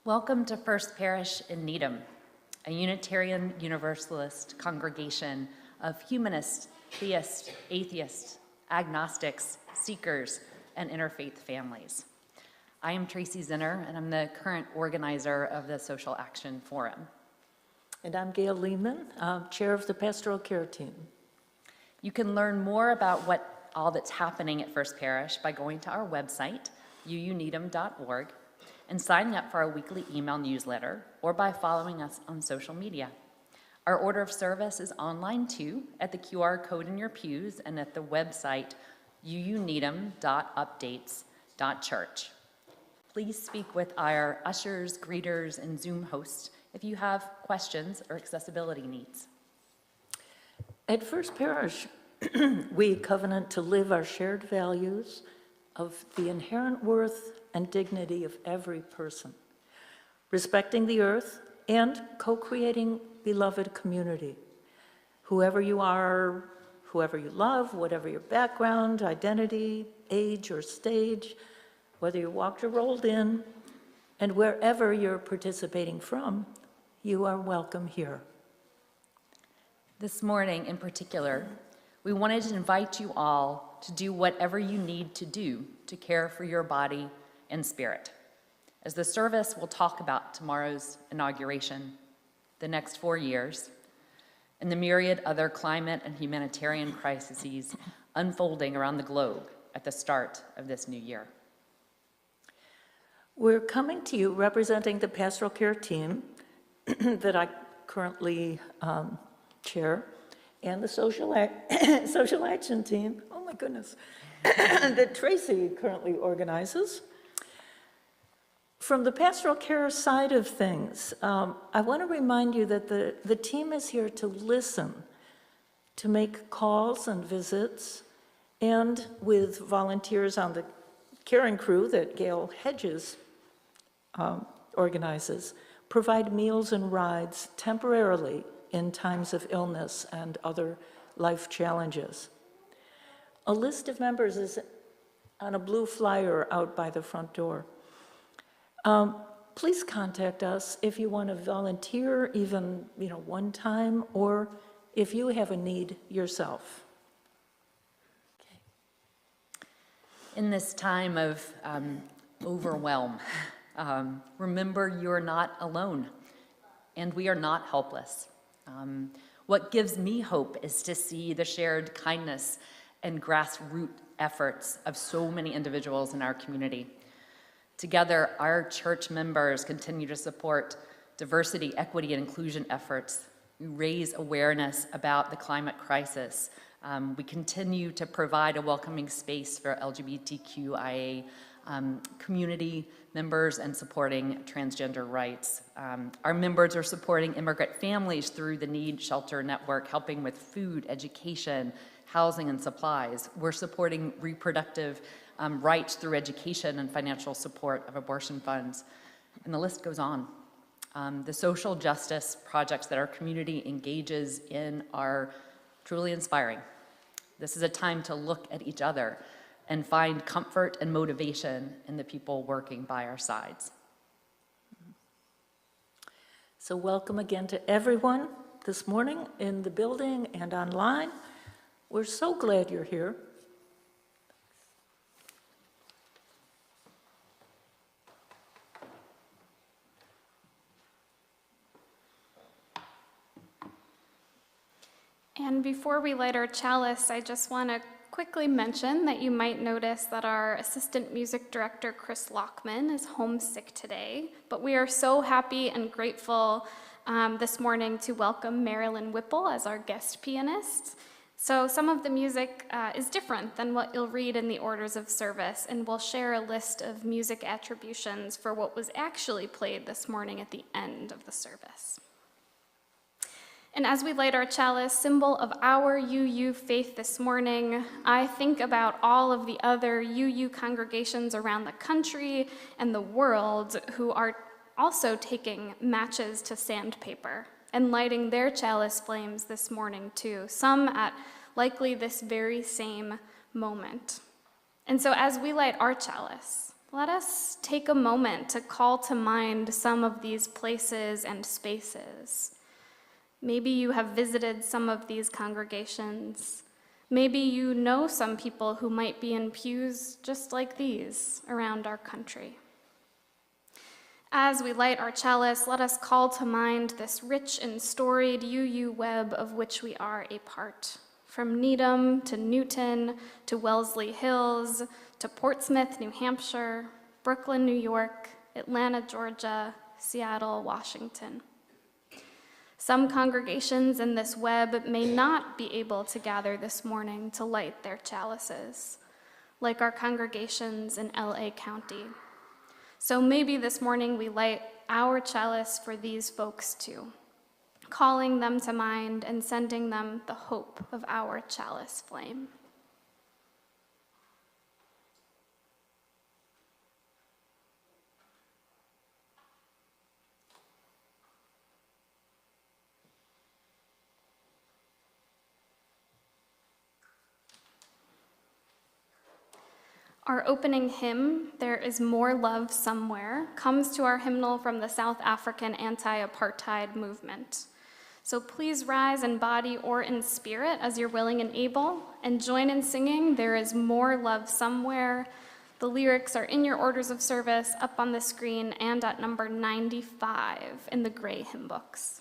Welcome to First Parish in Needham, a Unitarian Universalist congregation of humanists, theists, atheists, agnostics, seekers, and interfaith families. I am Tracy Zinner, and I'm the current organizer of the Social Action Forum. And I'm Gail Lehman, chair of the Pastoral Care Team. You can learn more about all that's happening at First Parish by going to our website, uuneedham.org, and signing up for our weekly email newsletter, or by following us on social media. Our order of service is online too, at the QR code in your pews and at the website uuneedham.updates.church. Please speak with our ushers, greeters, and Zoom hosts if you have questions or accessibility needs. At First Parish, we covenant to live our shared values of the inherent worth and dignity of every person, respecting the earth and co-creating beloved community. Whoever you are, whoever you love, whatever your background, identity, age, or stage, whether you walked or rolled in, and wherever you're participating from, you are welcome here. This morning in particular, we wanted to invite you all to do whatever you need to do to care for your body and spirit. As the service will talk about tomorrow's inauguration, the next 4 years, and the myriad other climate and humanitarian crises unfolding around the globe at the start of this new year. We're coming to you representing the Pastoral Care Team that I currently chair, and the Social Action Team, oh my goodness, that Tracy currently organizes. From the pastoral care side of things, I want to remind you that the team is here to listen, to make calls and visits, and with volunteers on the caring crew that Gail Hedges organizes, provide meals and rides temporarily in times of illness and other life challenges. A list of members is on a blue flyer out by the front door. Please contact us if you want to volunteer, even one time, or if you have a need yourself. Okay. In this time of overwhelm, remember you're not alone, and we are not helpless. What gives me hope is to see the shared kindness and grassroots efforts of so many individuals in our community. Together, our church members continue to support diversity, equity, and inclusion efforts. We raise awareness about the climate crisis. We continue to provide a welcoming space for LGBTQIA community members and supporting transgender rights. Our members are supporting immigrant families through the Need Shelter Network, helping with food, education, housing, and supplies. We're supporting reproductive rights through education and financial support of abortion funds. And the list goes on. The social justice projects that our community engages in are truly inspiring. This is a time to look at each other and find comfort and motivation in the people working by our sides. So welcome again to everyone this morning in the building and online. We're so glad you're here. And before we light our chalice, I just want to quickly mention that you might notice that our assistant music director, Chris Lockman, is homesick today, but we are so happy and grateful this morning to welcome Marilyn Whipple as our guest pianist. So some of the music is different than what you'll read in the orders of service, and we'll share a list of music attributions for what was actually played this morning at the end of the service. And as we light our chalice, symbol of our UU faith this morning, I think about all of the other UU congregations around the country and the world who are also taking matches to sandpaper and lighting their chalice flames this morning too, some at likely this very same moment. And so as we light our chalice, let us take a moment to call to mind some of these places and spaces. Maybe you have visited some of these congregations. Maybe you know some people who might be in pews just like these around our country. As we light our chalice, let us call to mind this rich and storied UU web of which we are a part. From Needham to Newton to Wellesley Hills to Portsmouth, New Hampshire, Brooklyn, New York, Atlanta, Georgia, Seattle, Washington. Some congregations in this web may not be able to gather this morning to light their chalices, like our congregations in LA County. So maybe this morning we light our chalice for these folks too, calling them to mind and sending them the hope of our chalice flame. Our opening hymn, There Is More Love Somewhere, comes to our hymnal from the South African anti-apartheid movement. So please rise in body or in spirit as you're willing and able, and join in singing There Is More Love Somewhere. The lyrics are in your orders of service up on the screen and at number 95 in the gray hymn books.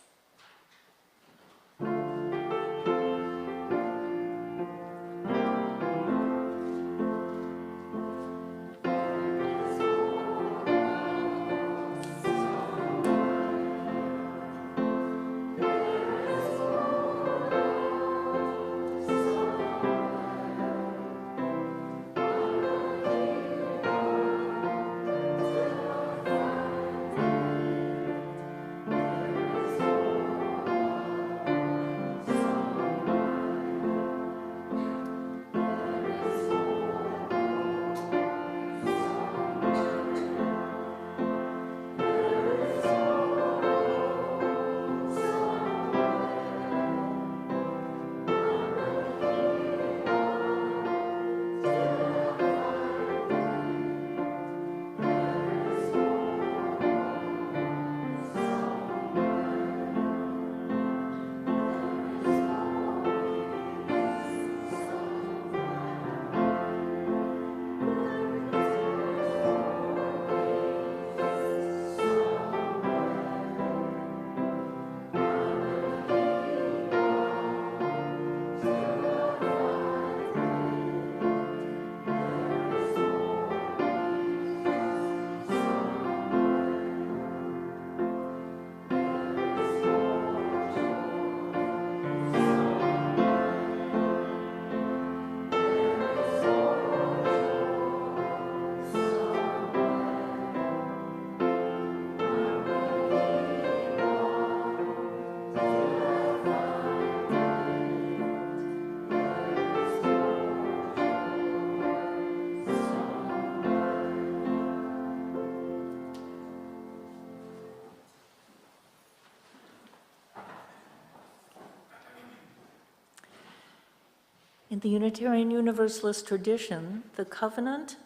In the Unitarian Universalist tradition, the covenant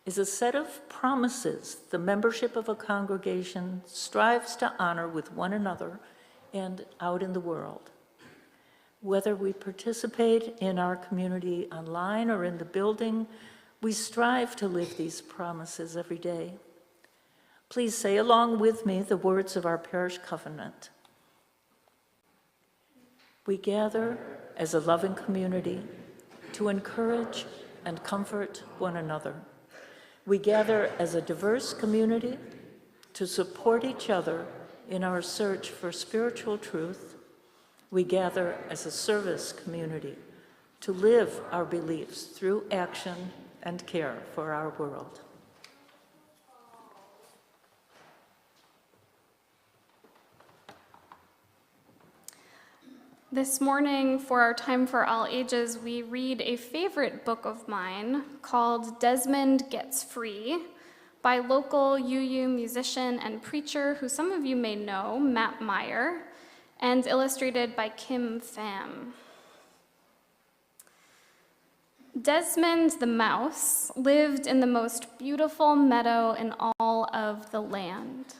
is a set of promises the membership of a congregation strives to honor with one another and out in the world. Whether we participate in our community online or in the building, we strive to live these promises every day. Please say along with me the words of our parish covenant. We gather as a loving community to encourage and comfort one another. We gather as a diverse community to support each other in our search for spiritual truth. We gather as a service community to live our beliefs through action and care for our world. This morning, for our Time for All Ages, we read a favorite book of mine called Desmond Gets Free by local UU musician and preacher who some of you may know, Matt Meyer, and illustrated by Kim Pham. Desmond the mouse lived in the most beautiful meadow in all of the land.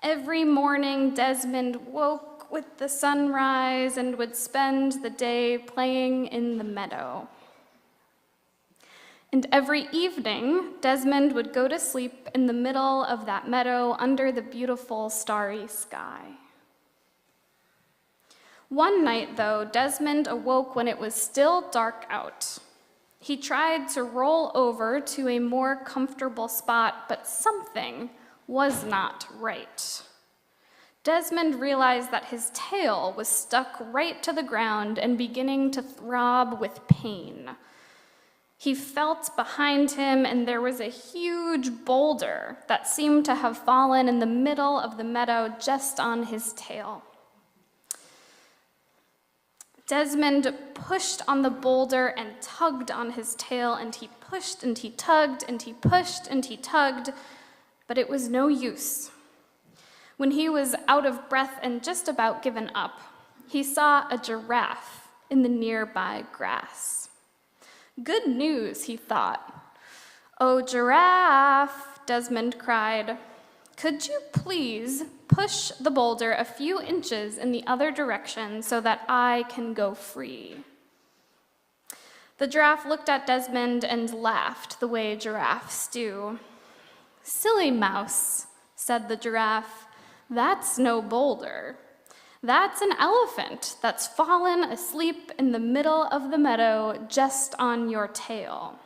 Every morning, Desmond woke with the sunrise and would spend the day playing in the meadow. And every evening, Desmond would go to sleep in the middle of that meadow under the beautiful starry sky. One night, though, Desmond awoke when it was still dark out. He tried to roll over to a more comfortable spot, but something was not right. Desmond realized that his tail was stuck right to the ground and beginning to throb with pain. He felt behind him, and there was a huge boulder that seemed to have fallen in the middle of the meadow just on his tail. Desmond pushed on the boulder and tugged on his tail, and he pushed and he tugged and he pushed and he tugged, but it was no use. When he was out of breath and just about given up, he saw a giraffe in the nearby grass. Good news, he thought. "Oh, giraffe," Desmond cried, "could you please push the boulder a few inches in the other direction so that I can go free?" The giraffe looked at Desmond and laughed the way giraffes do. "Silly mouse," said the giraffe, "that's no boulder. That's an elephant that's fallen asleep in the middle of the meadow just on your tail."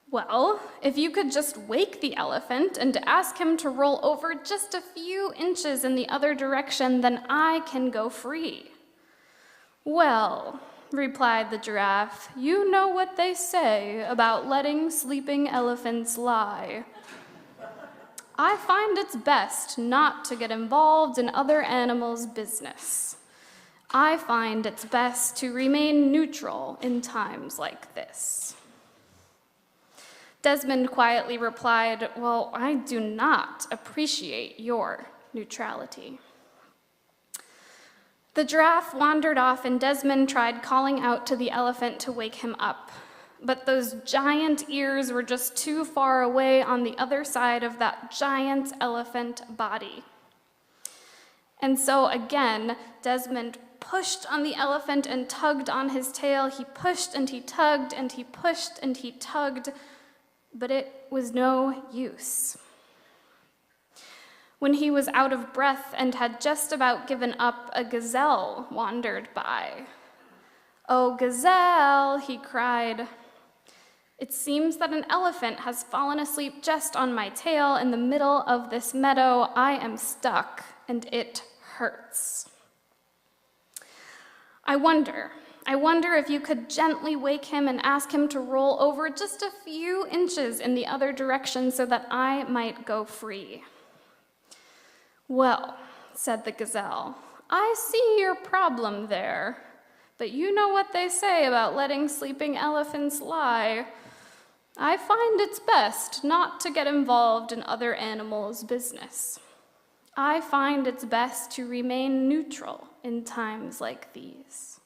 "Well, if you could just wake the elephant and ask him to roll over just a few inches in the other direction, then I can go free." "Well," replied the giraffe, "you know what they say about letting sleeping elephants lie. I find it's best not to get involved in other animals' business. I find it's best to remain neutral in times like this." Desmond quietly replied, "Well, I do not appreciate your neutrality." The giraffe wandered off, and Desmond tried calling out to the elephant to wake him up. But those giant ears were just too far away on the other side of that giant elephant body. And so again, Desmond pushed on the elephant and tugged on his tail. He pushed and he tugged and he pushed and he tugged, but it was no use. When he was out of breath and had just about given up, a gazelle wandered by. "Oh, gazelle," he cried, "it seems that an elephant has fallen asleep just on my tail in the middle of this meadow. I am stuck, and it hurts. I wonder if you could gently wake him and ask him to roll over just a few inches in the other direction so that I might go free." "Well," said the gazelle, "I see your problem there, but you know what they say about letting sleeping elephants lie. I find it's best not to get involved in other animals' business. I find it's best to remain neutral in times like these."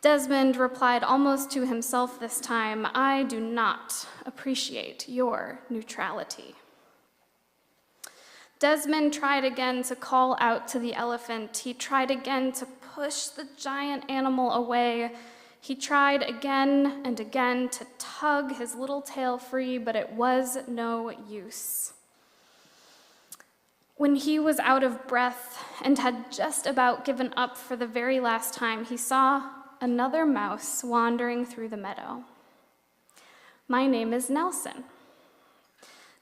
Desmond replied almost to himself this time, "I do not appreciate your neutrality." Desmond tried again to call out to the elephant. He tried again to push the giant animal away. He tried again and again to tug his little tail free, but it was no use. When he was out of breath and had just about given up for the very last time, he saw another mouse wandering through the meadow. "My name is Nelson.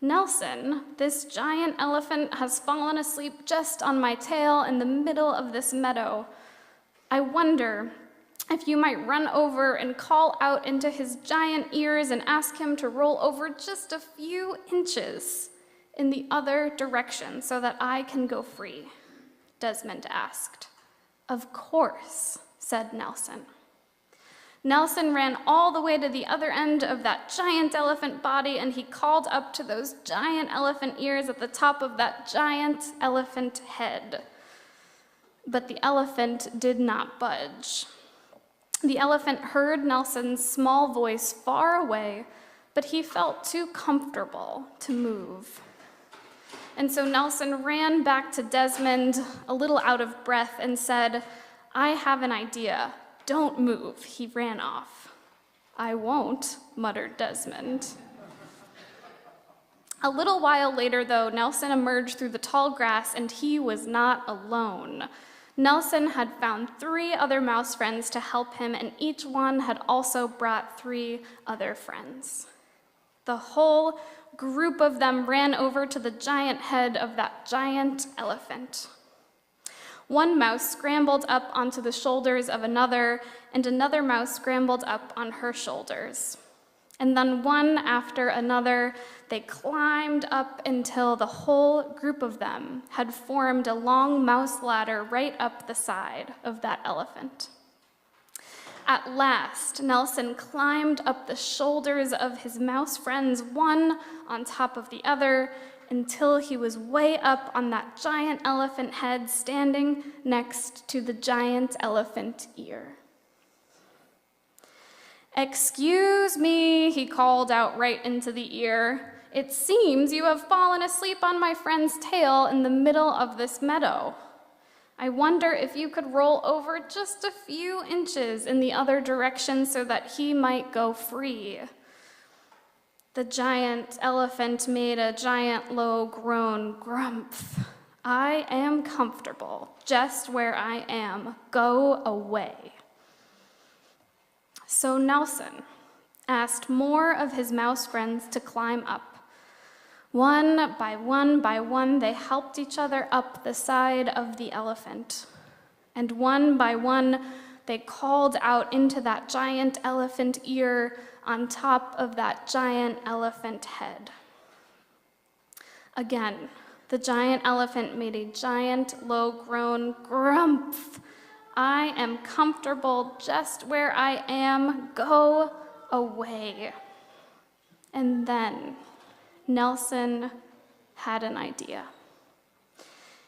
Nelson, this giant elephant has fallen asleep just on my tail in the middle of this meadow. I wonder if you might run over and call out into his giant ears and ask him to roll over just a few inches in the other direction so that I can go free," Desmond asked. "Of course," said Nelson. Nelson ran all the way to the other end of that giant elephant body, and he called up to those giant elephant ears at the top of that giant elephant head. But the elephant did not budge. The elephant heard Nelson's small voice far away, but he felt too comfortable to move. And so Nelson ran back to Desmond, a little out of breath, and said, "I have an idea. Don't move." He ran off. "I won't," muttered Desmond. A little while later, though, Nelson emerged through the tall grass, and he was not alone. Nelson had found 3 other mouse friends to help him, and each one had also brought 3 other friends. The whole group of them ran over to the giant head of that giant elephant. One mouse scrambled up onto the shoulders of another, and another mouse scrambled up on her shoulders. And then one after another, they climbed up until the whole group of them had formed a long mouse ladder right up the side of that elephant. At last, Nelson climbed up the shoulders of his mouse friends, one on top of the other, until he was way up on that giant elephant head, standing next to the giant elephant ear. "Excuse me," he called out right into the ear. "It seems you have fallen asleep on my friend's tail in the middle of this meadow. I wonder if you could roll over just a few inches in the other direction so that he might go free." The giant elephant made a giant low groan, "Grumph. I am comfortable just where I am. Go away." So Nelson asked more of his mouse friends to climb up. One by one, they helped each other up the side of the elephant. And one by one, they called out into that giant elephant ear on top of that giant elephant head. Again, the giant elephant made a giant low groan, "Grumph. I am comfortable just where I am. Go away." And then Nelson had an idea.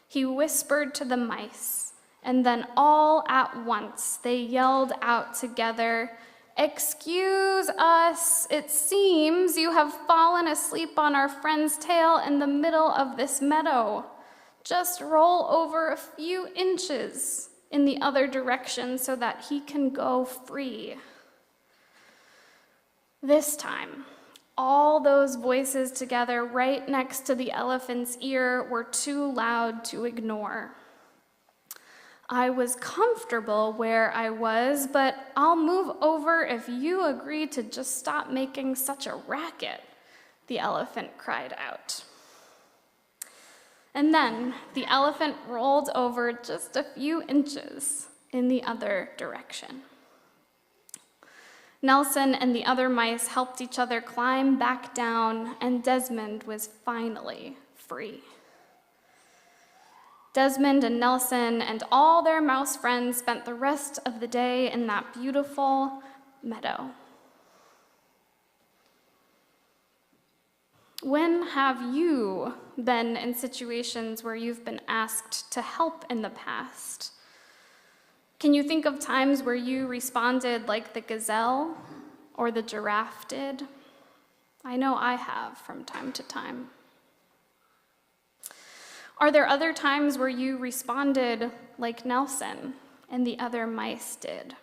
He whispered to the mice, and then all at once they yelled out together, "Excuse us, it seems you have fallen asleep on our friend's tail in the middle of this meadow. Just roll over a few inches in the other direction so that he can go free." This time, all those voices together right next to the elephant's ear were too loud to ignore. "I was comfortable where I was, but I'll move over if you agree to just stop making such a racket," the elephant cried out. And then the elephant rolled over just a few inches in the other direction. Nelson and the other mice helped each other climb back down, and Desmond was finally free. Desmond and Nelson and all their mouse friends spent the rest of the day in that beautiful meadow. When have you been in situations where you've been asked to help in the past? Can you think of times where you responded like the gazelle or the giraffe did? I know I have from time to time. Are there other times where you responded like Nelson and the other mice did?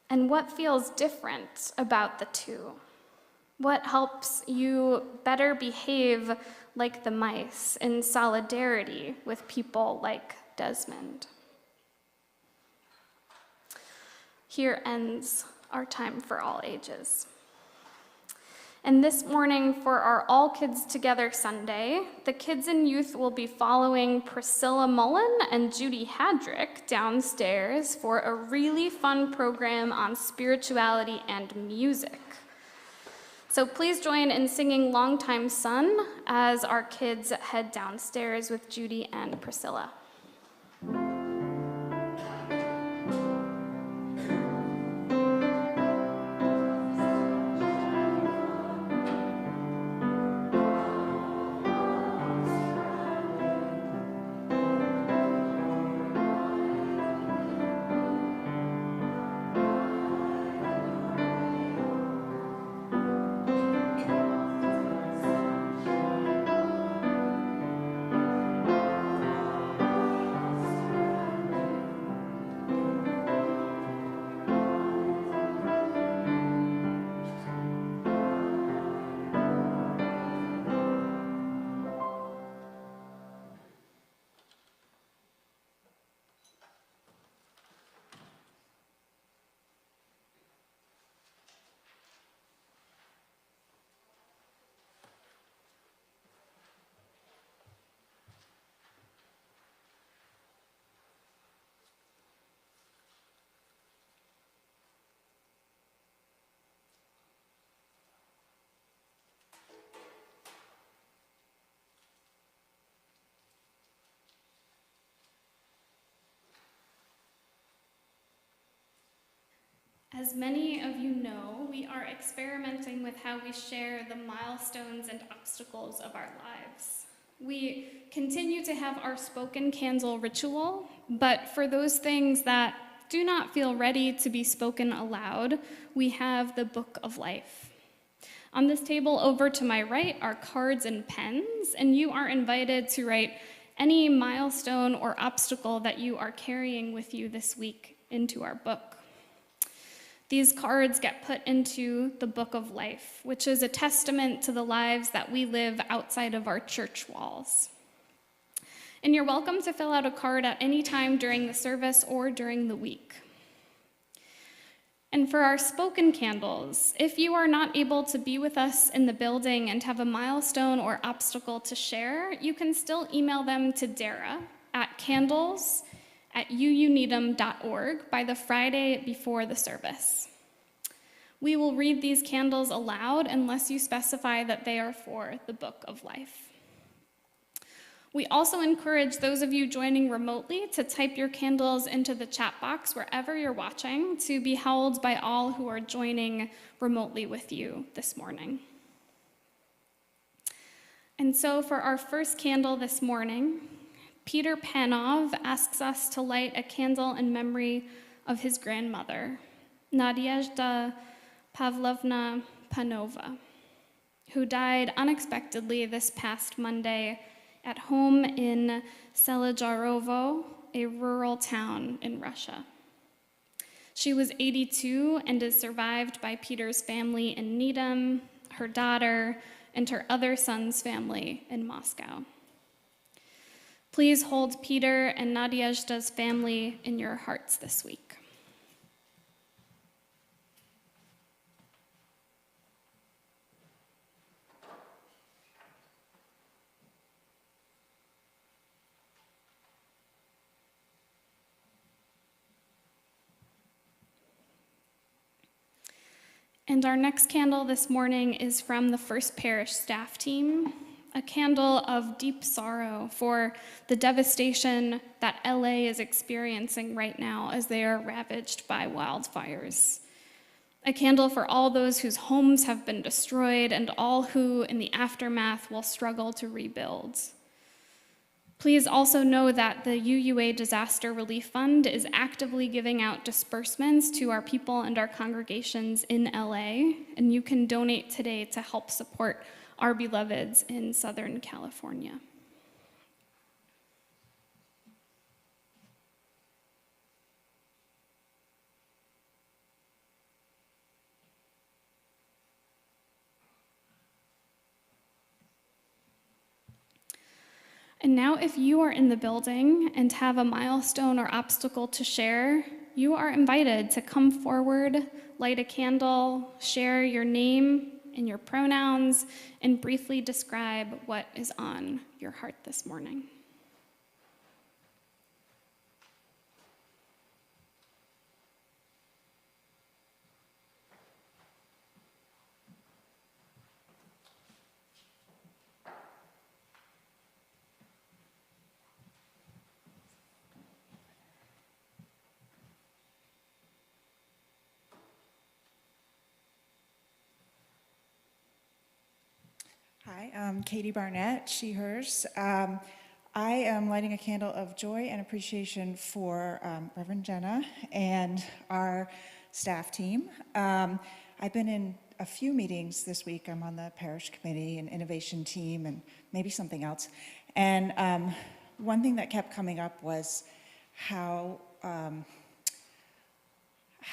And what feels different about the two? What helps you better behave like the mice in solidarity with people like Desmond? Here ends our time for all ages. And this morning, for our All Kids Together Sunday, the kids and youth will be following Priscilla Mullen and Judy Hadrick downstairs for a really fun program on spirituality and music. So please join in singing Long Time Son as our kids head downstairs with Judy and Priscilla. As many of you know, we are experimenting with how we share the milestones and obstacles of our lives. We continue to have our spoken candle ritual, but for those things that do not feel ready to be spoken aloud, we have the Book of Life. On this table over to my right are cards and pens, and you are invited to write any milestone or obstacle that you are carrying with you this week into our book. These cards get put into the Book of Life, which is a testament to the lives that we live outside of our church walls. And you're welcome to fill out a card at any time during the service or during the week. And for our spoken candles, if you are not able to be with us in the building and have a milestone or obstacle to share, you can still email them to Dara at candles@uuneedham.org by the Friday before the service. We will read these candles aloud unless you specify that they are for the Book of Life. We also encourage those of you joining remotely to type your candles into the chat box wherever you're watching to be held by all who are joining remotely with you this morning. And so for our first candle this morning, Peter Panov asks us to light a candle in memory of his grandmother, Nadezhda Pavlovna Panova, who died unexpectedly this past Monday at home in Selijarovo, a rural town in Russia. She was 82 and is survived by Peter's family in Needham, her daughter, and her other son's family in Moscow. Please hold Peter and Nadezhda's family in your hearts this week. And our next candle this morning is from the First Parish staff team, a candle of deep sorrow for the devastation that LA is experiencing right now as they are ravaged by wildfires. A candle for all those whose homes have been destroyed and all who, in the aftermath, will struggle to rebuild. Please also know that the UUA Disaster Relief Fund is actively giving out disbursements to our people and our congregations in LA, and you can donate today to help support our beloveds in Southern California. And now if you are in the building and have a milestone or obstacle to share, you are invited to come forward, light a candle, share your name and your pronouns, and briefly describe what is on your heart this morning. Hi, I'm Katie Barnett, she, hers. I am lighting a candle of joy and appreciation for Reverend Jenna and our staff team. I've been in a few meetings this week. I'm on the parish committee and innovation team and maybe something else. And one thing that kept coming up was how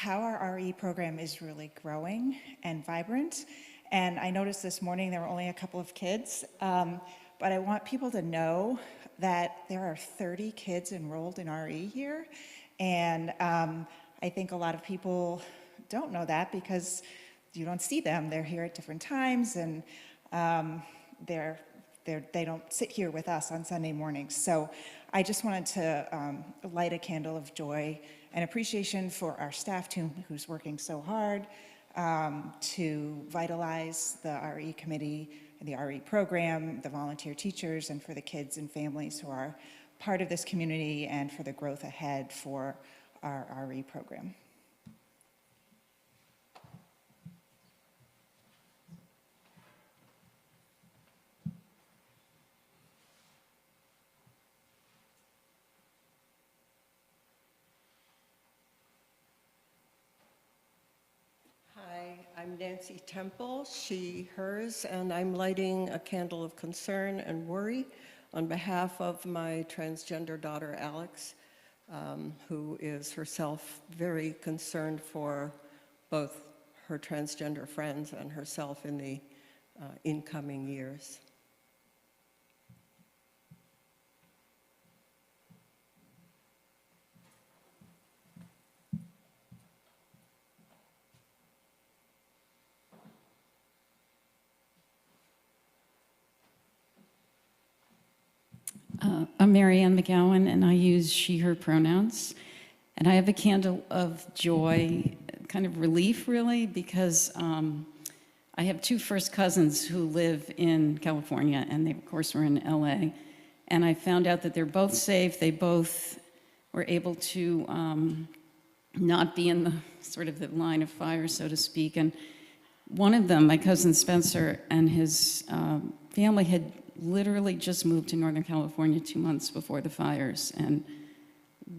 our RE program is really growing and vibrant. And I noticed this morning there were only a couple of kids, but I want people to know that there are 30 kids enrolled in RE here. And I think a lot of people don't know that because you don't see them. They're here at different times, and they don't sit here with us on Sunday mornings. So I just wanted to light a candle of joy and appreciation for our staff team who's working so hard to vitalize the RE committee, the RE program, the volunteer teachers, and for the kids and families who are part of this community and for the growth ahead for our RE program. I'm Nancy Temple, she, hers, and I'm lighting a candle of concern and worry on behalf of my transgender daughter, Alex, who is herself very concerned for both her transgender friends and herself in the incoming years. I'm Mary Ann McGowan, and I use she, her pronouns. And I have a candle of joy, kind of relief, really, because I have two first cousins who live in California, and they, of course, were in LA. And I found out that they're both safe. They both were able to not be in the sort of the line of fire, so to speak. And one of them, my cousin Spencer, and his family had literally just moved to Northern California 2 months before the fires and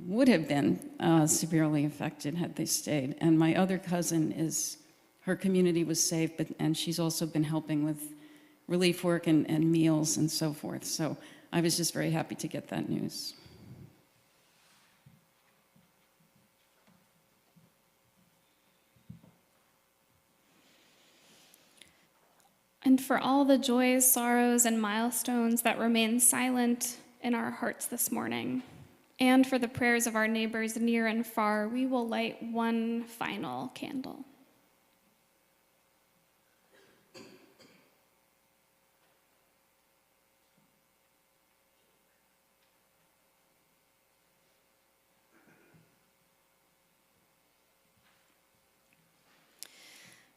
would have been severely affected had they stayed. And my other cousin her community was safe, and she's also been helping with relief work and meals and so forth. So I was just very happy to get that news. And for all the joys, sorrows, and milestones that remain silent in our hearts this morning, and for the prayers of our neighbors near and far, we will light one final candle.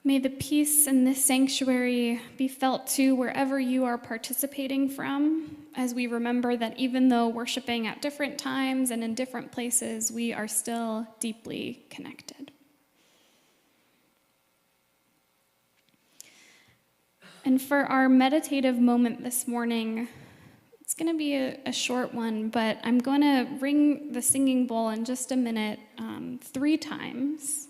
May the peace in this sanctuary be felt too wherever you are participating from, as we remember that even though worshiping at different times and in different places, we are still deeply connected. And for our meditative moment this morning, it's going to be a short one, but I'm going to ring the singing bowl in just a minute 3 times,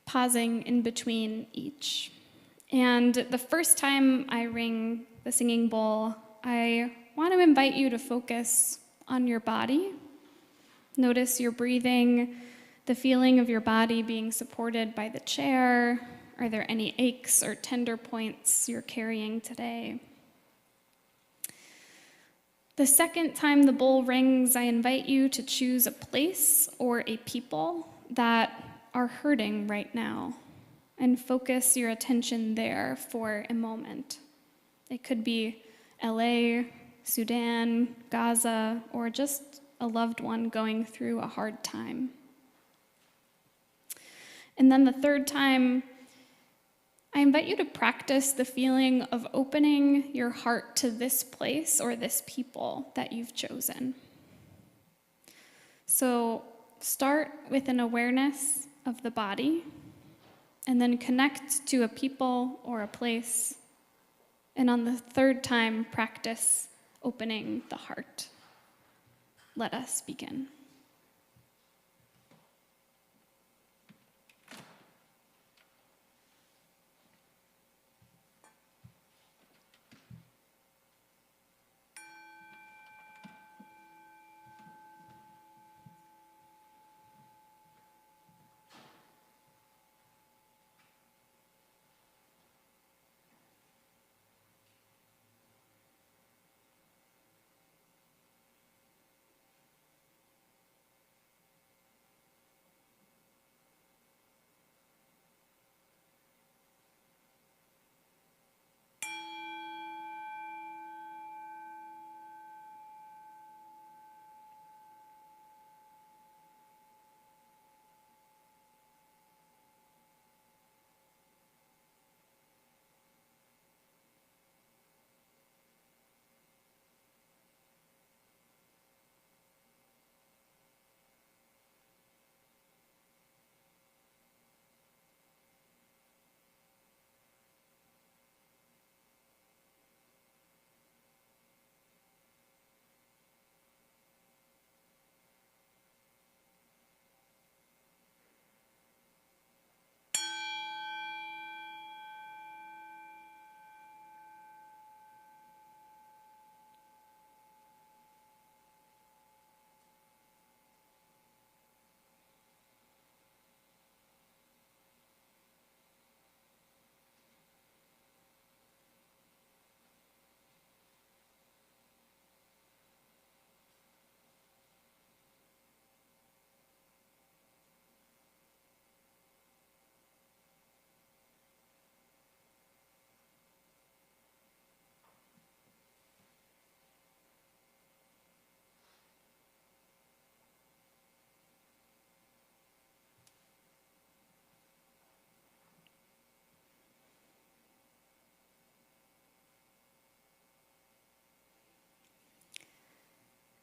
pausing in between each. And the first time I ring the singing bowl, I want to invite you to focus on your body. Notice your breathing, the feeling of your body being supported by the chair. Are there any aches or tender points you're carrying today? The second time the bowl rings, I invite you to choose a place or a people that are hurting right now and focus your attention there for a moment. It could be LA, Sudan, Gaza, or just a loved one going through a hard time. And then the third time, I invite you to practice the feeling of opening your heart to this place or this people that you've chosen. So start with an awareness of the body, and then connect to a people or a place. And on the third time, practice opening the heart. Let us begin.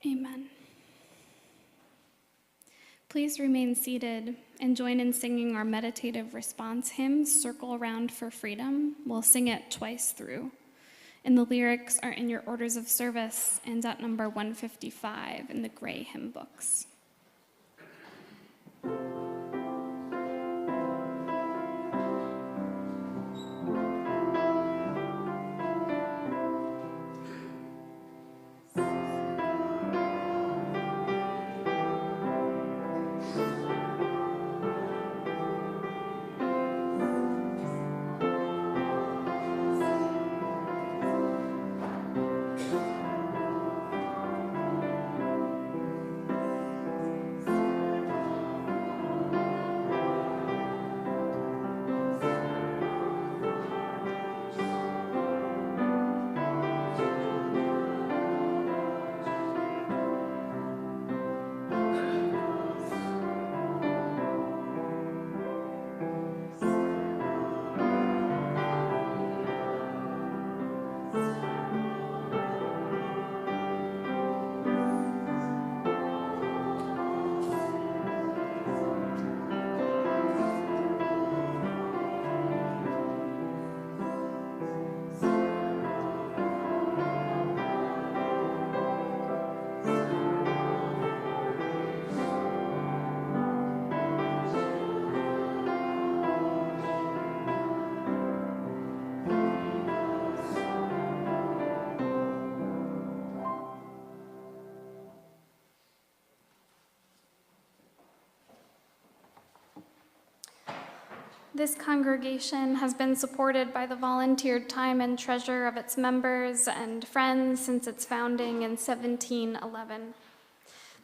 Amen. Please remain seated and join in singing our meditative response hymn, Circle Around for Freedom. We'll sing it twice through. And the lyrics are in your orders of service and at number 155 in the gray hymn books. This congregation has been supported by the volunteered time and treasure of its members and friends since its founding in 1711.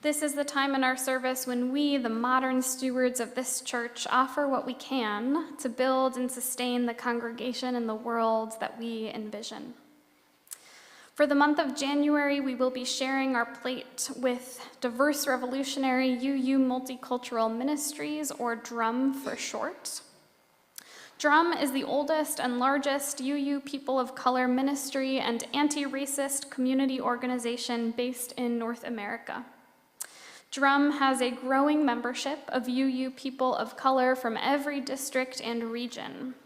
This is the time in our service when we, the modern stewards of this church, offer what we can to build and sustain the congregation and the world that we envision. For the month of January, we will be sharing our plate with Diverse Revolutionary UU Multicultural Ministries, or DRUM for short. DRUM is the oldest and largest UU people of color ministry and anti-racist community organization based in North America. DRUM has a growing membership of UU people of color from every district and region.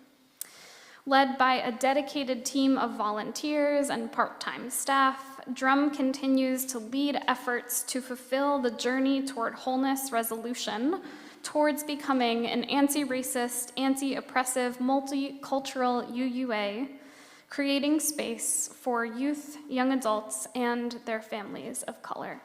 Led by a dedicated team of volunteers and part-time staff, DRUM continues to lead efforts to fulfill the journey toward wholeness resolution, towards becoming an anti-racist, anti-oppressive, multicultural UUA, creating space for youth, young adults, and their families of color.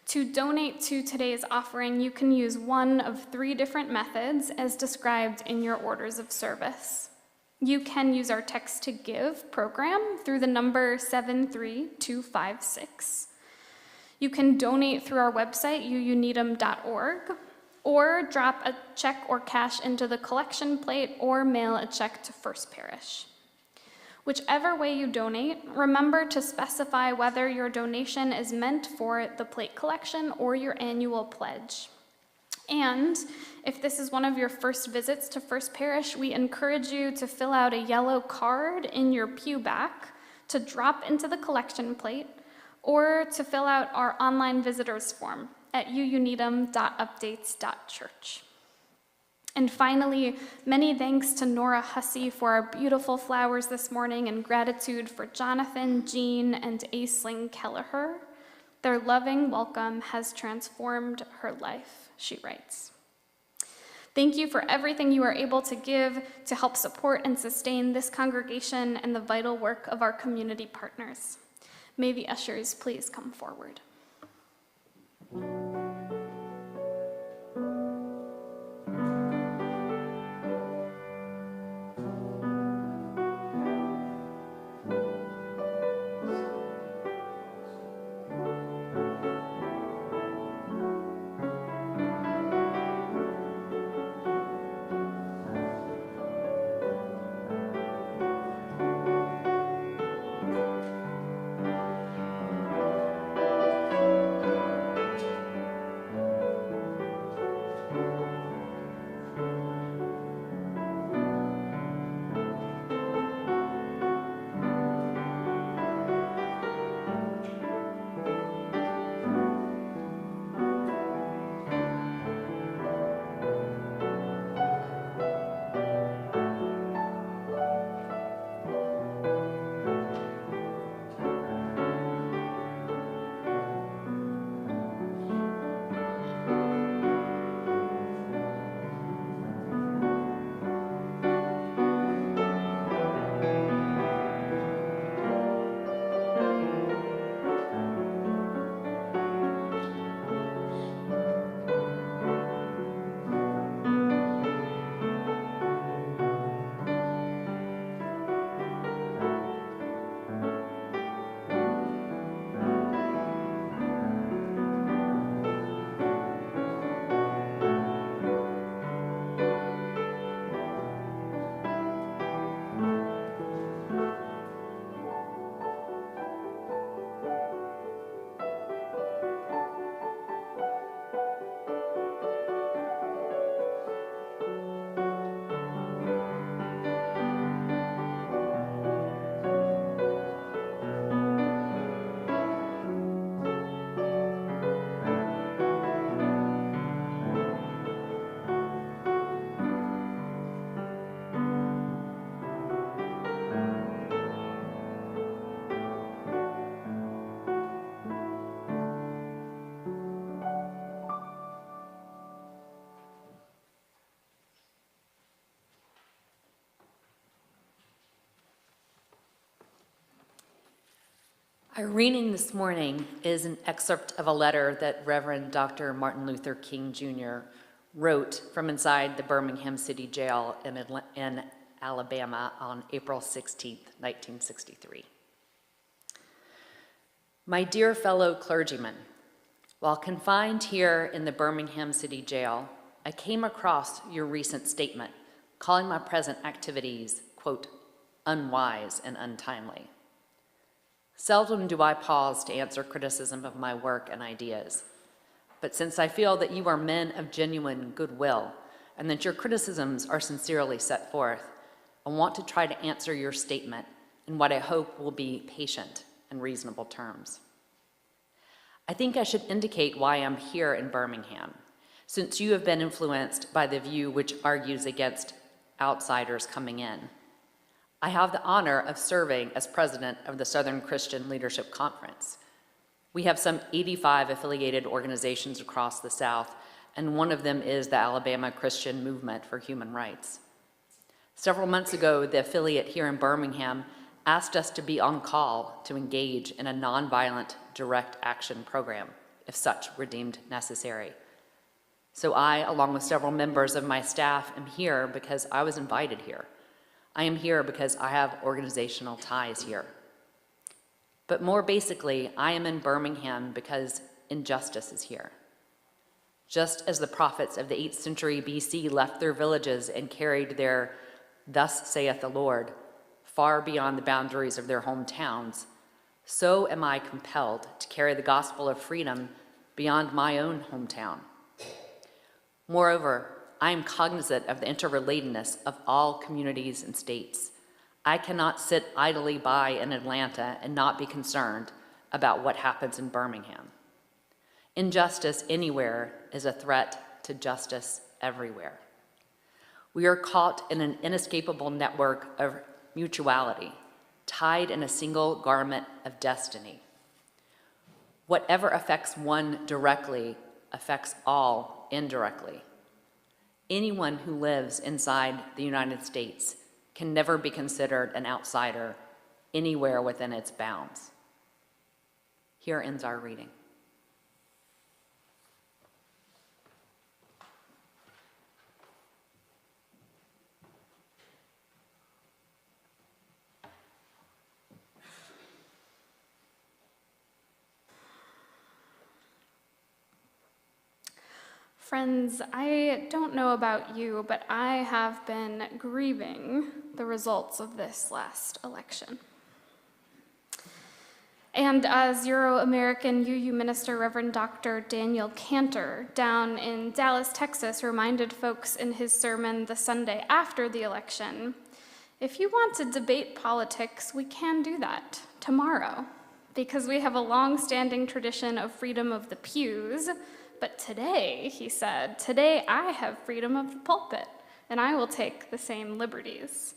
To donate to today's offering, you can use one of 3 different methods as described in your orders of service. You can use our Text to Give program through the number 73256. You can donate through our website, uuneedham.org, or drop a check or cash into the collection plate or mail a check to First Parish. Whichever way you donate, remember to specify whether your donation is meant for the plate collection or your annual pledge. And if this is one of your first visits to First Parish, we encourage you to fill out a yellow card in your pew back to drop into the collection plate, or to fill out our online visitors form at uuneedham.updates.church. And finally, many thanks to Nora Hussey for our beautiful flowers this morning, and gratitude for Jonathan, Jean, and Aisling Kelleher. Their loving welcome has transformed her life, she writes. Thank you for everything you are able to give to help support and sustain this congregation and the vital work of our community partners. May the ushers please come forward. Our reading this morning is an excerpt of a letter that Reverend Dr. Martin Luther King Jr. wrote from inside the Birmingham City Jail in Alabama on April 16, 1963. My dear fellow clergymen, while confined here in the Birmingham City Jail, I came across your recent statement calling my present activities, quote, unwise and untimely. Seldom do I pause to answer criticism of my work and ideas, but since I feel that you are men of genuine goodwill and that your criticisms are sincerely set forth, I want to try to answer your statement in what I hope will be patient and reasonable terms. I think I should indicate why I'm here in Birmingham, since you have been influenced by the view which argues against outsiders coming in. I have the honor of serving as president of the Southern Christian Leadership Conference. We have some 85 affiliated organizations across the South, and one of them is the Alabama Christian Movement for Human Rights. Several months ago, the affiliate here in Birmingham asked us to be on call to engage in a nonviolent direct action program, if such were deemed necessary. So I, along with several members of my staff, am here because I was invited here. I am here because I have organizational ties here. But more basically, I am in Birmingham because injustice is here. Just as the prophets of the 8th century BC left their villages and carried their "Thus saith the Lord" far beyond the boundaries of their hometowns, so am I compelled to carry the gospel of freedom beyond my own hometown. Moreover, I am cognizant of the interrelatedness of all communities and states. I cannot sit idly by in Atlanta and not be concerned about what happens in Birmingham. Injustice anywhere is a threat to justice everywhere. We are caught in an inescapable network of mutuality, tied in a single garment of destiny. Whatever affects one directly affects all indirectly. Anyone who lives inside the United States can never be considered an outsider anywhere within its bounds. Here ends our reading. Friends, I don't know about you, but I have been grieving the results of this last election. And as Euro-American UU Minister Reverend Dr. Daniel Cantor down in Dallas, Texas, reminded folks in his sermon the Sunday after the election, if you want to debate politics, we can do that tomorrow, because we have a long-standing tradition of freedom of the pews. But today, he said, today I have freedom of the pulpit, and I will take the same liberties.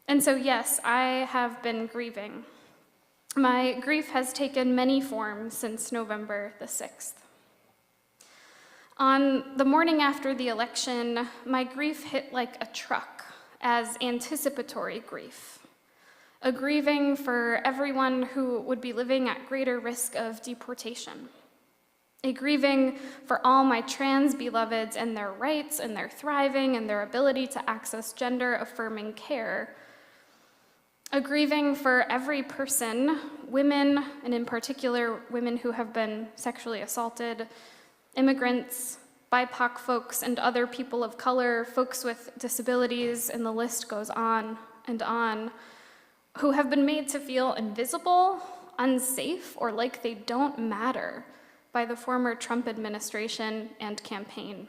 And so, yes, I have been grieving. My grief has taken many forms since November the 6th. On the morning after the election, my grief hit like a truck as anticipatory grief, a grieving for everyone who would be living at greater risk of deportation. A grieving for all my trans beloveds and their rights and their thriving and their ability to access gender-affirming care. A grieving for every person, women, and in particular, women who have been sexually assaulted, immigrants, BIPOC folks, and other people of color, folks with disabilities, and the list goes on, who have been made to feel invisible, unsafe, or like they don't matter by the former Trump administration and campaign.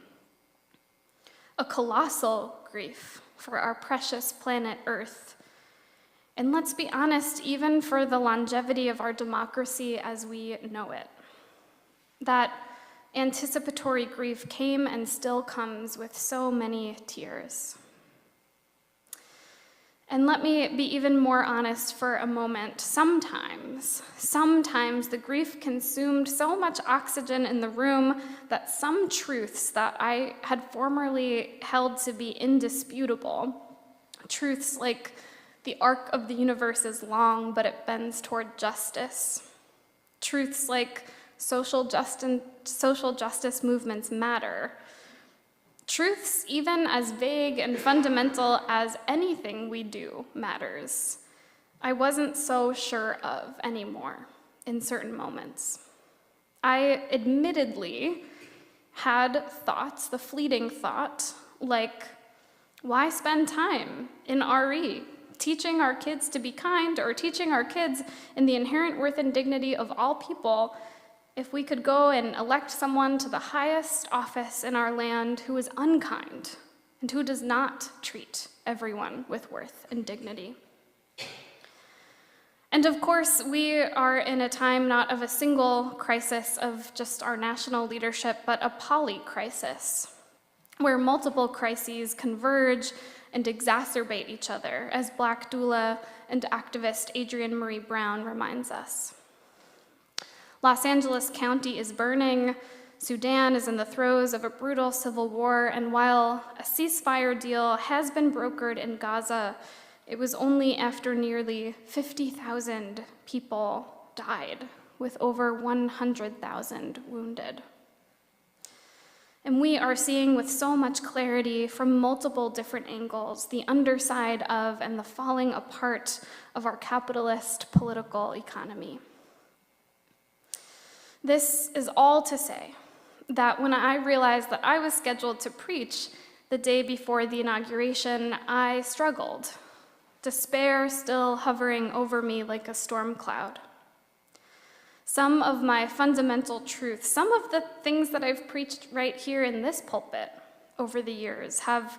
A colossal grief for our precious planet Earth. And let's be honest, even for the longevity of our democracy as we know it. That anticipatory grief came and still comes with so many tears. And let me be even more honest for a moment. Sometimes the grief consumed so much oxygen in the room that some truths that I had formerly held to be indisputable, truths like The arc of the universe is long, but it bends toward justice. Truths like social justice movements matter. Truths, even as vague and fundamental as anything we do, matters. I wasn't so sure of anymore in certain moments. I admittedly had thoughts, the fleeting thought, like, why spend time in RE, teaching our kids to be kind or teaching our kids in the inherent worth and dignity of all people if we could go and elect someone to the highest office in our land who is unkind and who does not treat everyone with worth and dignity? And of course, we are in a time not of a single crisis of just our national leadership, but a poly-crisis, where multiple crises converge and exacerbate each other, as Black doula and activist Adrienne Marie Brown reminds us. Los Angeles County is burning, Sudan is in the throes of a brutal civil war, and while a ceasefire deal has been brokered in Gaza, it was only after nearly 50,000 people died, with over 100,000 wounded. And we are seeing with so much clarity from multiple different angles the underside of and the falling apart of our capitalist political economy. This is all to say that when I realized that I was scheduled to preach the day before the inauguration, I struggled, despair still hovering over me like a storm cloud. Some of my fundamental truths, some of the things that I've preached right here in this pulpit over the years have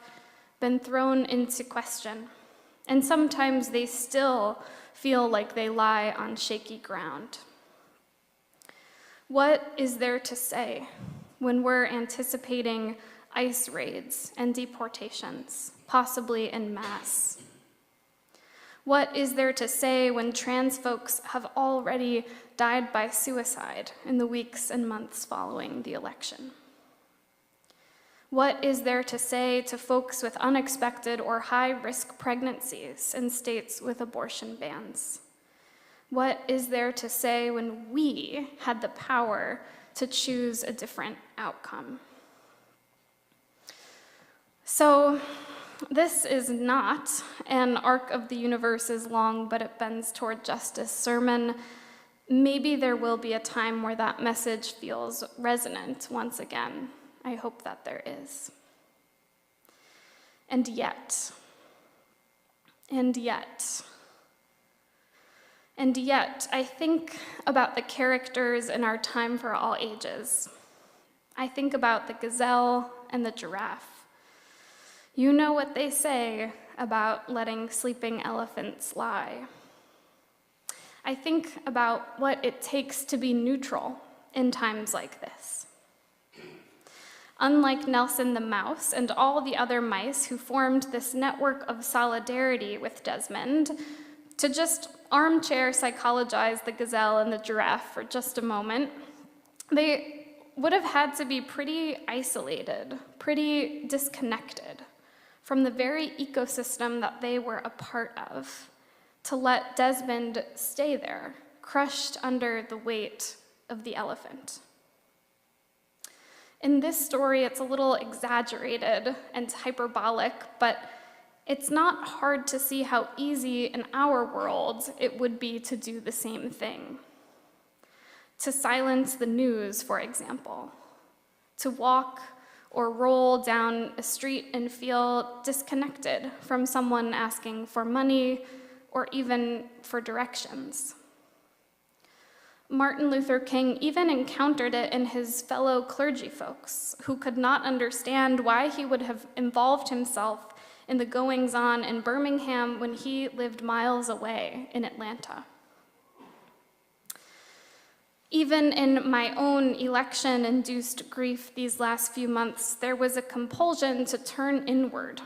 been thrown into question, and sometimes they still feel like they lie on shaky ground. What is there to say when we're anticipating ICE raids and deportations, possibly en masse? What is there to say when trans folks have already died by suicide in the weeks and months following the election? What is there to say to folks with unexpected or high-risk pregnancies in states with abortion bans? What is there to say when we had the power to choose a different outcome? So, this is not an arc of the universe is long, but it bends toward justice sermon. Maybe there will be a time where that message feels resonant once again. I hope that there is. And yet, I think about the characters in our time for all ages. I think about the gazelle and the giraffe. You know what they say about letting sleeping elephants lie. I think about what it takes to be neutral in times like this. Unlike Nelson the mouse and all the other mice who formed this network of solidarity with Desmond, to just armchair psychologize the gazelle and the giraffe for just a moment, they would have had to be pretty isolated, pretty disconnected from the very ecosystem that they were a part of, to let Desmond stay there, crushed under the weight of the elephant. In this story, it's a little exaggerated and hyperbolic, but it's not hard to see how easy in our world it would be to do the same thing. To silence the news, for example. To walk or roll down a street and feel disconnected from someone asking for money or even for directions. Martin Luther King even encountered it in his fellow clergy folks, who could not understand why he would have involved himself in the goings-on in Birmingham when he lived miles away in Atlanta. Even in my own election-induced grief these last few months, there was a compulsion to turn inward,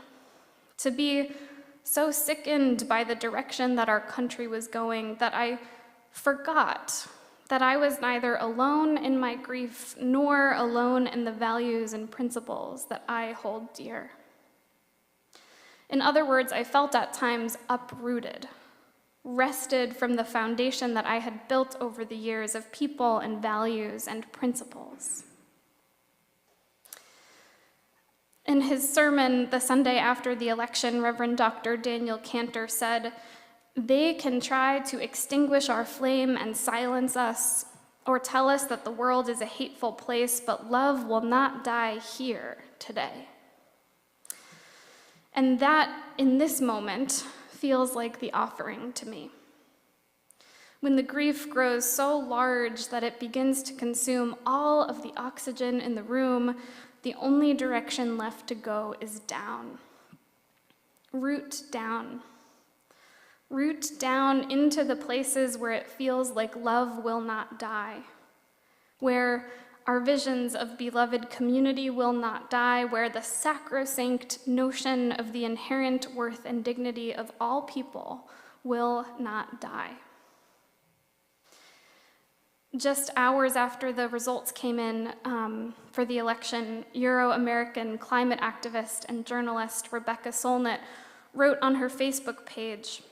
to be so sickened by the direction that our country was going that I forgot that I was neither alone in my grief nor alone in the values and principles that I hold dear. In other words, I felt at times uprooted, wrested from the foundation that I had built over the years of people and values and principles. In his sermon the Sunday after the election, Reverend Dr. Daniel Cantor said, "They can try to extinguish our flame and silence us, or tell us that the world is a hateful place, but love will not die here today." And that, in this moment, feels like the offering to me. When the grief grows so large that it begins to consume all of the oxygen in the room, the only direction left to go is down. Root down. Root down into the places where it feels like love will not die, where our visions of beloved community will not die, where the sacrosanct notion of the inherent worth and dignity of all people will not die. Just hours after the results came in for the election, Euro-American climate activist and journalist Rebecca Solnit wrote on her Facebook page,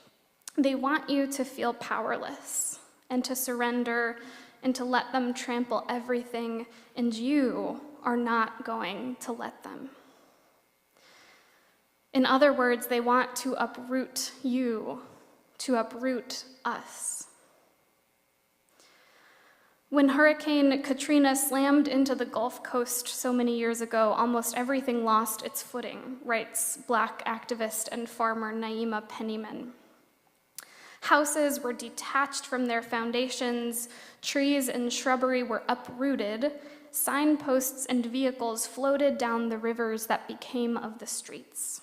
"They want you to feel powerless and to surrender and to let them trample everything, and you are not going to let them." In other words, they want to uproot you, to uproot us. When Hurricane Katrina slammed into the Gulf Coast so many years ago, almost everything lost its footing, writes Black activist and farmer Naima Pennyman. Houses were detached from their foundations, trees and shrubbery were uprooted, signposts and vehicles floated down the rivers that became of the streets.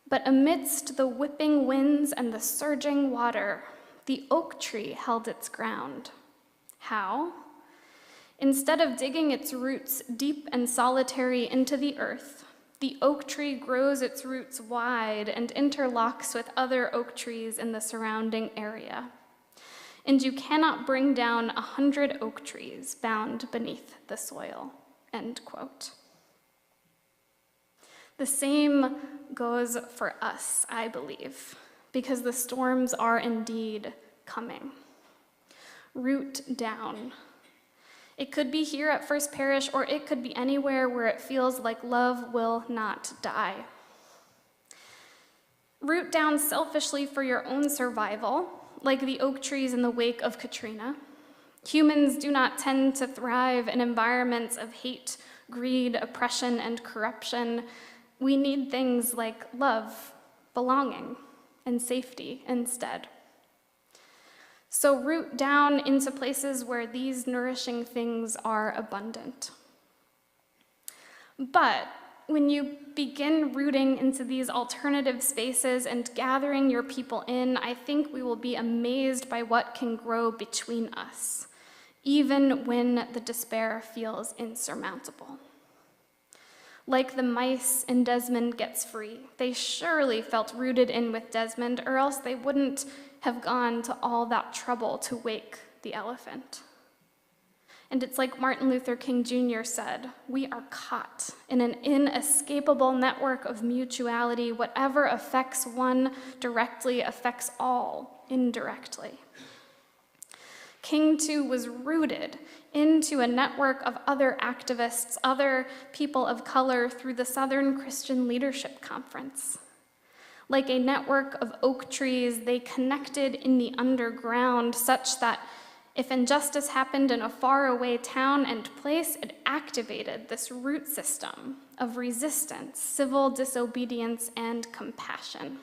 But amidst the whipping winds and the surging water, the oak tree held its ground. How? Instead of digging its roots deep and solitary into the earth, the oak tree grows its roots wide and interlocks with other oak trees in the surrounding area. And you cannot bring down 100 oak trees bound beneath the soil, end quote. The same goes for us, I believe, because the storms are indeed coming. Root down. It could be here at First Parish, or it could be anywhere where it feels like love will not die. Root down selfishly for your own survival, like the oak trees in the wake of Katrina. Humans do not tend to thrive in environments of hate, greed, oppression, and corruption. We need things like love, belonging, and safety instead. So root down into places where these nourishing things are abundant. But when you begin rooting into these alternative spaces and gathering your people in, I think we will be amazed by what can grow between us, even when the despair feels insurmountable. Like the mice in Desmond Gets Free, they surely felt rooted in with Desmond, or else they wouldn't have gone to all that trouble to wake the elephant. And it's like Martin Luther King Jr. said, we are caught in an inescapable network of mutuality. Whatever affects one directly affects all indirectly. King, too, was rooted into a network of other activists, other people of color through the Southern Christian Leadership Conference. Like a network of oak trees, they connected in the underground such that if injustice happened in a faraway town and place, it activated this root system of resistance, civil disobedience, and compassion.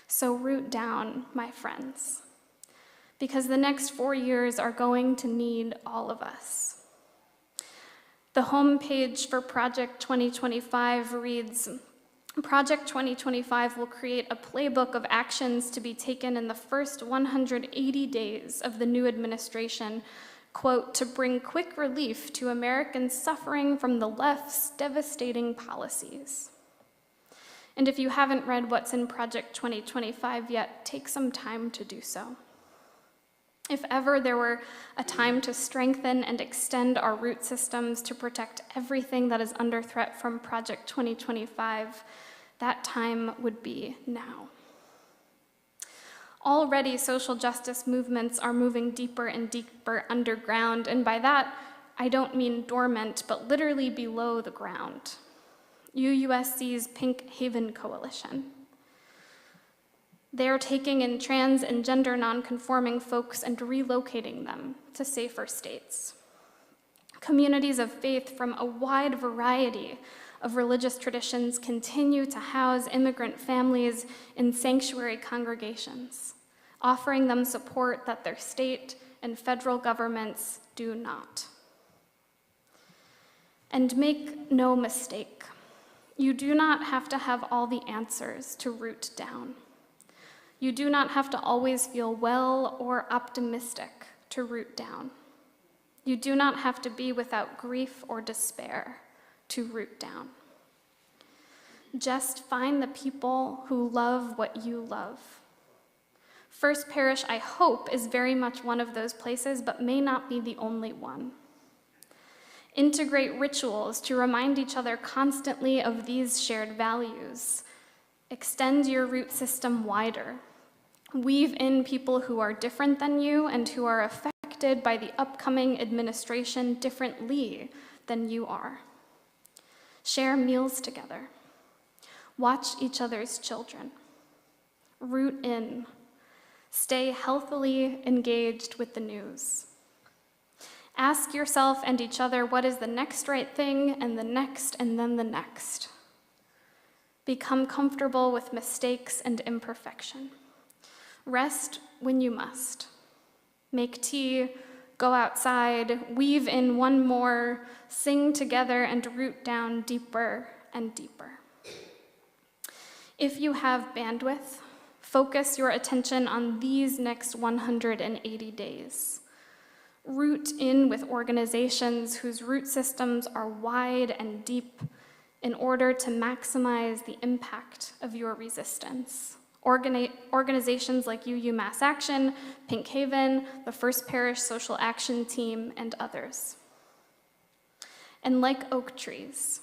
So root down, my friends, because the next 4 years are going to need all of us. The homepage for Project 2025 reads, Project 2025 will create a playbook of actions to be taken in the first 180 days of the new administration, quote, to bring quick relief to Americans suffering from the left's devastating policies. And if you haven't read what's in Project 2025 yet, take some time to do so. If ever there were a time to strengthen and extend our root systems to protect everything that is under threat from Project 2025, That time would be now. Already, social justice movements are moving deeper and deeper underground, and by that, I don't mean dormant, but literally below the ground. UUSC's Pink Haven Coalition. They're taking in trans and gender nonconforming folks and relocating them to safer states. Communities of faith from a wide variety of religious traditions continue to house immigrant families in sanctuary congregations, offering them support that their state and federal governments do not. And make no mistake, you do not have to have all the answers to root down. You do not have to always feel well or optimistic to root down. You do not have to be without grief or despair to root down. Just find the people who love what you love. First Parish, I hope, is very much one of those places, but may not be the only one. Integrate rituals to remind each other constantly of these shared values. Extend your root system wider. Weave in people who are different than you and who are affected by the upcoming administration differently than you are. Share meals together. Watch each other's children. Root in. Stay healthily engaged with the news. Ask yourself and each other what is the next right thing, and the next, and then the next. Become comfortable with mistakes and imperfection. Rest when you must. Make tea, go outside, weave in one more, sing together, and root down deeper and deeper. If you have bandwidth, focus your attention on these next 180 days. Root in with organizations whose root systems are wide and deep in order to maximize the impact of your resistance. Organizations like UU Mass Action, Pink Haven, the First Parish Social Action Team, and others. And like oak trees,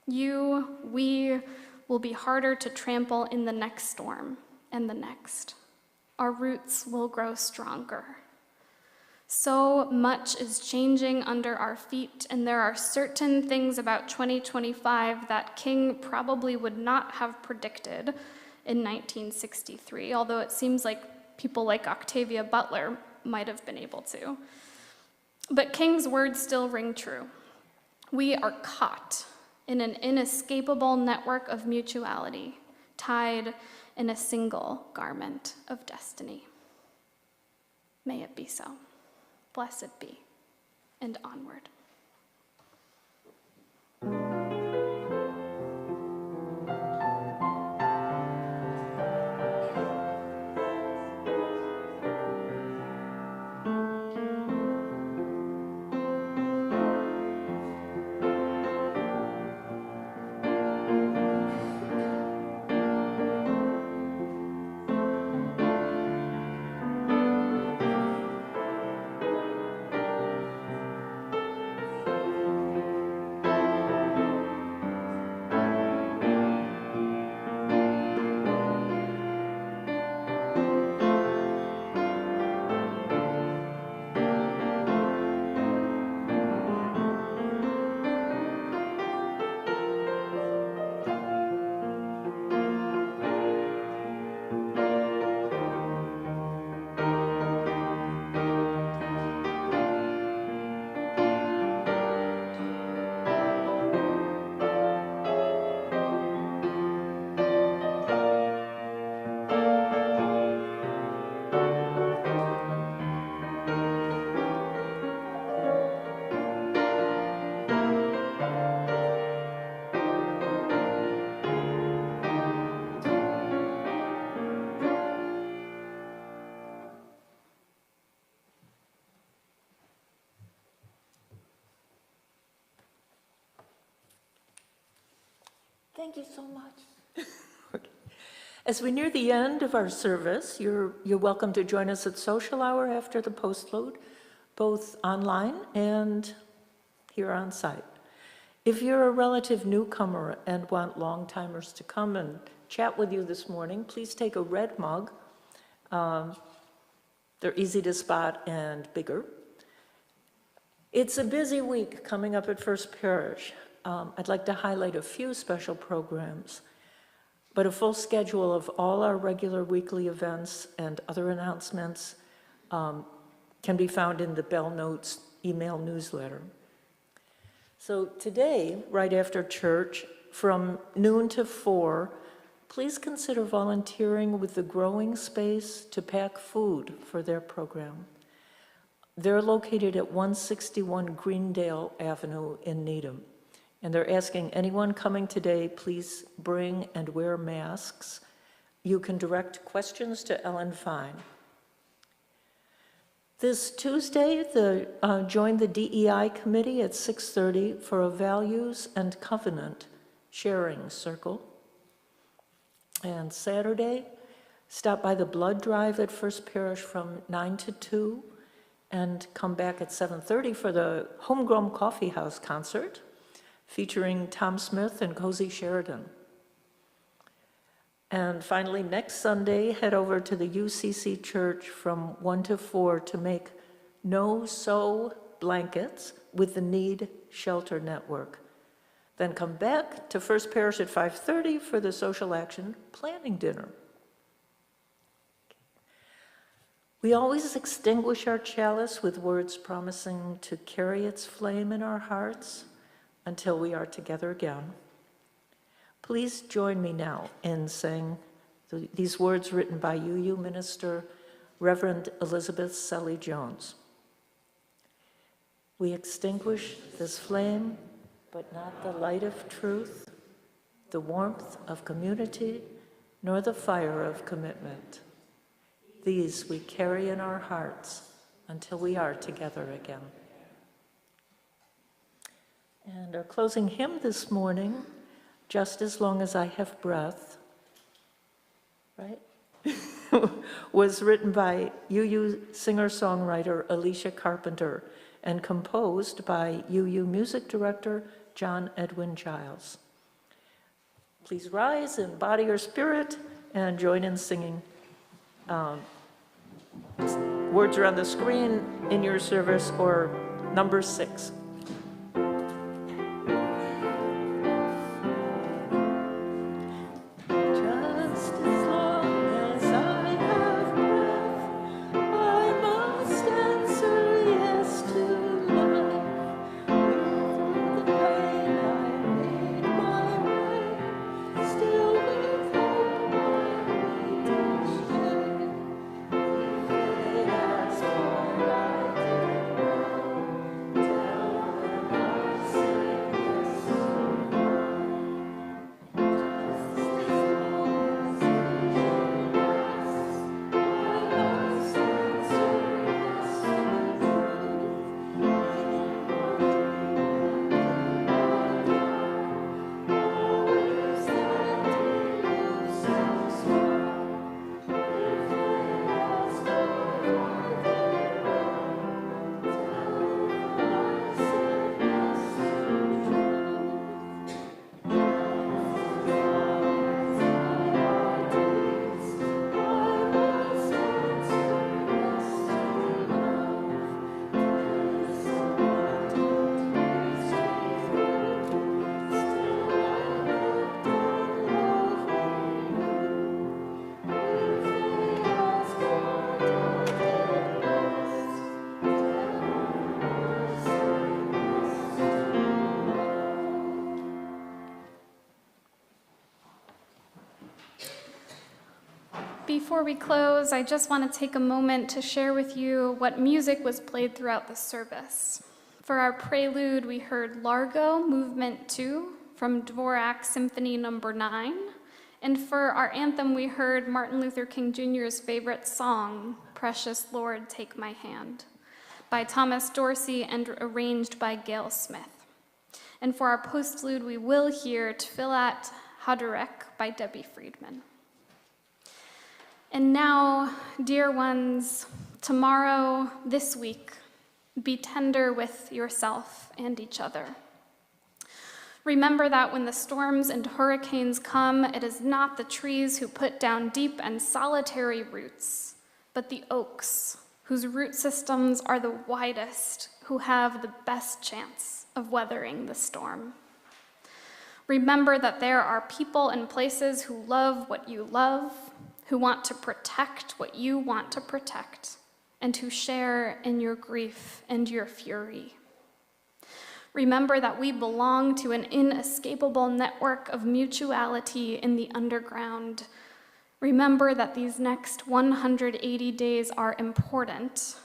we will be harder to trample in the next storm and the next. Our roots will grow stronger. So much is changing under our feet, and there are certain things about 2025 that King probably would not have predicted in 1963, although it seems like people like Octavia Butler might have been able to. But King's words still ring true. We are caught in an inescapable network of mutuality, tied in a single garment of destiny. May it be so. Blessed be, and onward. Thank you so much. As we near the end of our service, you're welcome to join us at social hour after the postload, both online and here on site. If you're a relative newcomer and want long-timers to come and chat with you this morning, please take a red mug. They're easy to spot and bigger. It's a busy week coming up at First Parish. I'd like to highlight a few special programs, but a full schedule of all our regular weekly events and other announcements can be found in the Bell Notes email newsletter. So today, right after church, from noon to 4, please consider volunteering with the Growing Space to pack food for their program. They're located at 161 Greendale Avenue in Needham. And they're asking anyone coming today, please bring and wear masks. You can direct questions to Ellen Fine. This Tuesday, join the DEI committee at 6:30 for a values and covenant sharing circle. And Saturday, stop by the blood drive at First Parish from 9 to 2 and come back at 7:30 for the Homegrown Coffee House concert featuring Tom Smith and Cozy Sheridan. And finally, next Sunday, head over to the UCC Church from 1 to 4 to make no-sew blankets with the Need Shelter Network. Then come back to First Parish at 5:30 for the Social Action Planning Dinner. We always extinguish our chalice with words promising to carry its flame in our hearts until we are together again. Please join me now in saying these words written by UU Minister Reverend Elizabeth Selly Jones. We extinguish this flame, but not the light of truth, the warmth of community, nor the fire of commitment. These we carry in our hearts until we are together again. And our closing hymn this morning, Just as Long as I Have Breath, right? was written by UU singer-songwriter Alicia Carpenter and composed by UU music director John Edwin Giles. Please rise in body or spirit and join in singing. Words are on the screen in your service, or number 6. Before we close, I just want to take a moment to share with you what music was played throughout the service. For our prelude, we heard Largo, Movement 2, from Dvorak's Symphony No. 9. And for our anthem, we heard Martin Luther King Jr.'s favorite song, Precious Lord, Take My Hand, by Thomas Dorsey and arranged by Gail Smith. And for our postlude, we will hear Tfilat Haderek by Debbie Friedman. And now, dear ones, tomorrow, this week, be tender with yourself and each other. Remember that when the storms and hurricanes come, it is not the trees who put down deep and solitary roots, but the oaks, whose root systems are the widest, who have the best chance of weathering the storm. Remember that there are people and places who love what you love, who want to protect what you want to protect, and who share in your grief and your fury. Remember that we belong to an inescapable network of mutuality in the underground. Remember that these next 180 days are important.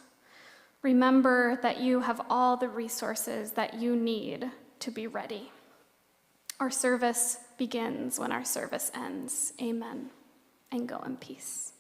Remember that you have all the resources that you need to be ready. Our service begins when our service ends. Amen. And go in peace.